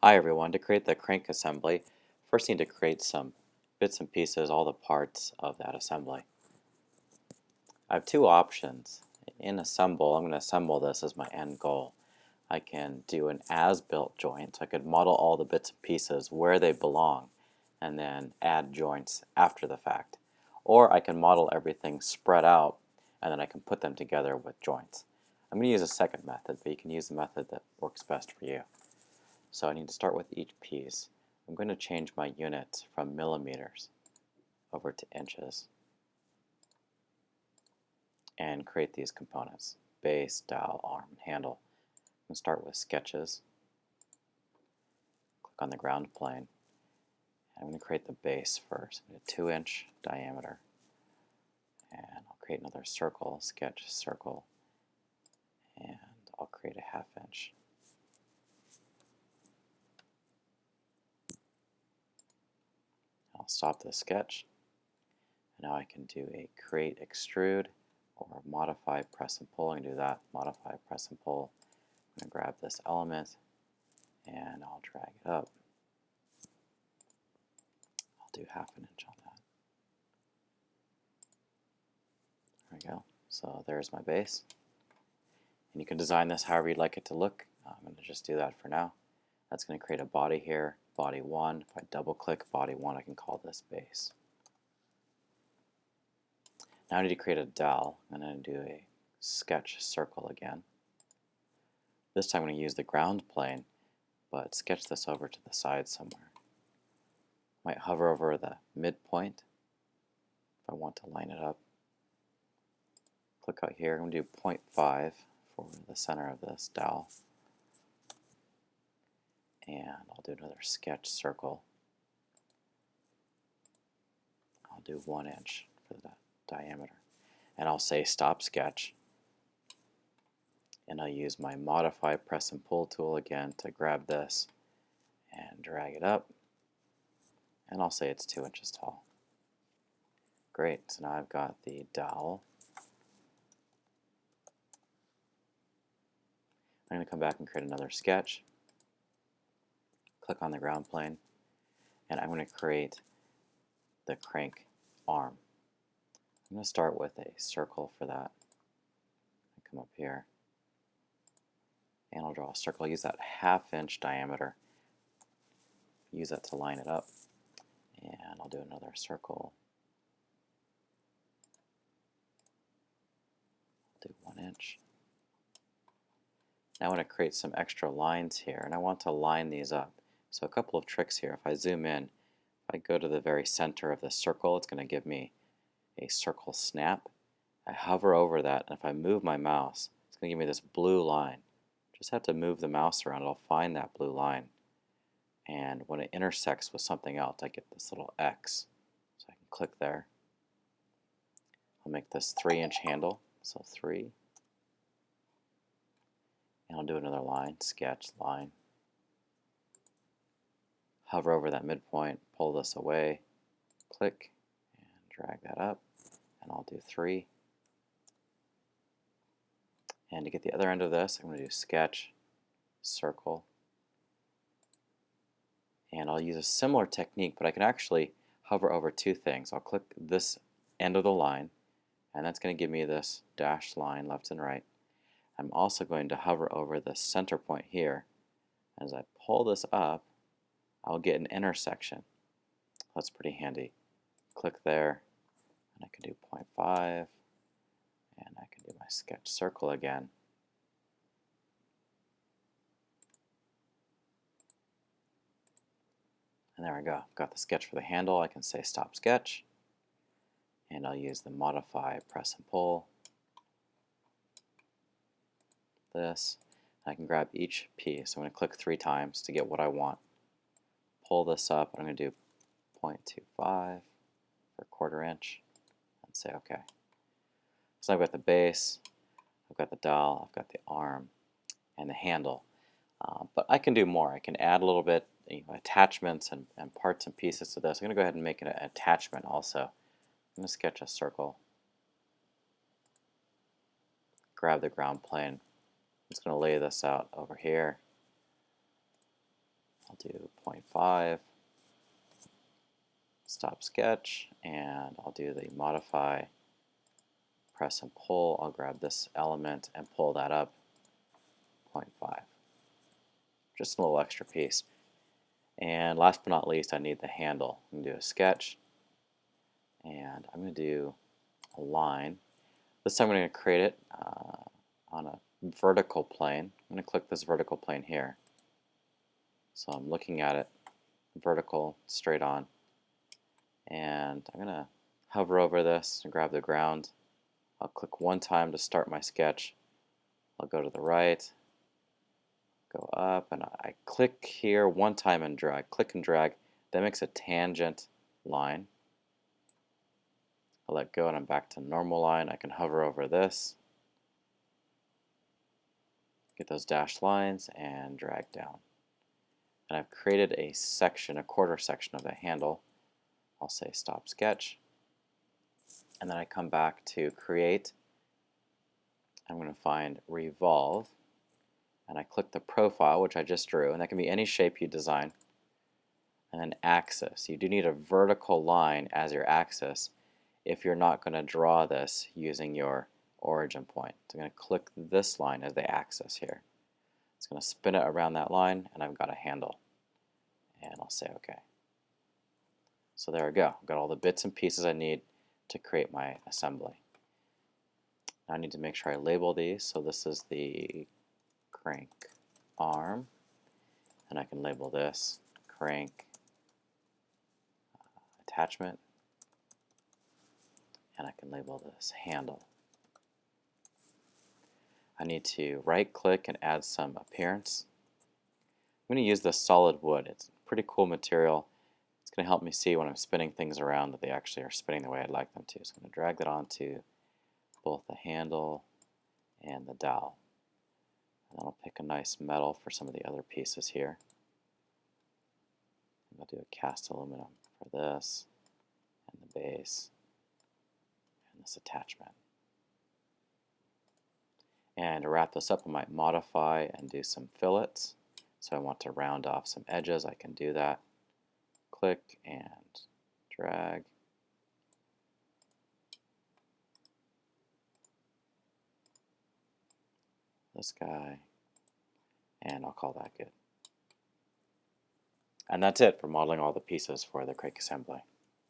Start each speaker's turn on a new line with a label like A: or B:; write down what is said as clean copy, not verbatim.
A: Hi everyone, to create the crank assembly, first need to create some bits and pieces, all the parts of that assembly. I have two options. In assemble, I'm going to assemble this as my end goal. I can do an as-built joint, so I could model all the bits and pieces where they belong and then add joints after the fact. Or I can model everything spread out and then I can put them together with joints. I'm going to use a second method, but you can use the method that works best for you. So I need to start with each piece. I'm going to change my units from millimeters over to inches and create these components: base, dowel, arm, and handle. I'm going to start with sketches. Click on the ground plane. I'm going to create the base first. I'm going to 2-inch diameter. And I'll create another circle, sketch circle, and I'll create a 1/2 inch. I'll stop the sketch. Now I can do a create extrude or modify press and pull. I can do that, modify press and pull. I'm going to grab this element and I'll drag it up. I'll do 1/2 inch on that. There we go. So there's my base. And you can design this however you'd like it to look. I'm going to just do that for now. That's going to create a body here, body 1. If I double click body 1, I can call this base. Now I need to create a dowel. I'm going to do a sketch circle again. This time I'm going to use the ground plane, but sketch this over to the side somewhere. Might hover over the midpoint if I want to line it up. Click out here. I'm going to do 0.5 for the center of this dowel. And I'll do another sketch circle. I'll do 1 inch for the diameter. And I'll say stop sketch. And I'll use my modify press and pull tool again to grab this and drag it up. And I'll say it's 2 inches tall. Great, so now I've got the dowel. I'm going to come back and create another sketch. Click on the ground plane, and I'm going to create the crank arm. I'm going to start with a circle for that. Come up here, and I'll draw a circle. Use that 1/2 inch diameter. Use that to line it up, and I'll do another circle. I'll do 1 inch. Now I want to create some extra lines here, and I want to line these up. So a couple of tricks here. If I zoom in, if I go to the very center of the circle, it's going to give me a circle snap. I hover over that, and if I move my mouse, it's going to give me this blue line. Just have to move the mouse around, it'll find that blue line. And when it intersects with something else, I get this little X. So I can click there. I'll make this 3-inch handle, so 3. And I'll do another line, sketch, line. Hover over that midpoint, pull this away, click, and drag that up. And I'll do 3. And to get the other end of this, I'm going to do sketch, circle. And I'll use a similar technique, but I can actually hover over two things. I'll click this end of the line, and that's going to give me this dashed line left and right. I'm also going to hover over the center point here. As I pull this up, I'll get an intersection. That's pretty handy. Click there, and I can do 0.5, and I can do my sketch circle again. And there we go. I've got the sketch for the handle. I can say stop sketch, and I'll use the modify press and pull. This. I can grab each piece. I'm going to click 3 times to get what I want. Pull this up, and I'm going to do 0.25 for 1/4 inch, and say OK. So I've got the base, I've got the dowel, I've got the arm, and the handle. But I can do more. I can add a little bit, attachments and parts and pieces to this. I'm going to go ahead and make an attachment also. I'm going to sketch a circle. Grab the ground plane. I'm just going to lay this out over here. I'll do 0.5, stop sketch, and I'll do the modify, press and pull. I'll grab this element and pull that up 0.5. Just a little extra piece. And last but not least, I need the handle. I'm going to do a sketch, and I'm going to do a line. This time I'm going to create it on a vertical plane. I'm going to click this vertical plane here. So I'm looking at it vertical, straight on. And I'm going to hover over this and grab the ground. I'll click one time to start my sketch. I'll go to the right, go up, and I click here one time and drag. Click and drag. That makes a tangent line. I'll let go and I'm back to normal line. I can hover over this, get those dashed lines, and drag down. And I've created a section, a quarter section of the handle. I'll say stop sketch. And then I come back to create. I'm going to find Revolve. And I click the profile, which I just drew. And that can be any shape you design. And then axis. You do need a vertical line as your axis if you're not going to draw this using your origin point. So I'm going to click this line as the axis here. It's going to spin it around that line, and I've got a handle. And I'll say OK. So there we go. I've got all the bits and pieces I need to create my assembly. Now I need to make sure I label these. So this is the crank arm, and I can label this crank attachment, and I can label this handle. I need to right click and add some appearance. I'm going to use this solid wood. It's a pretty cool material. It's going to help me see when I'm spinning things around that they actually are spinning the way I'd like them to. So I'm going to drag that onto both the handle and the dowel. And then I'll pick a nice metal for some of the other pieces here. I'll do a cast aluminum for this, and the base, and this attachment. And to wrap this up, I might modify and do some fillets. So I want to round off some edges. I can do that. Click and drag. This guy, and I'll call that good. And that's it for modeling all the pieces for the crank assembly.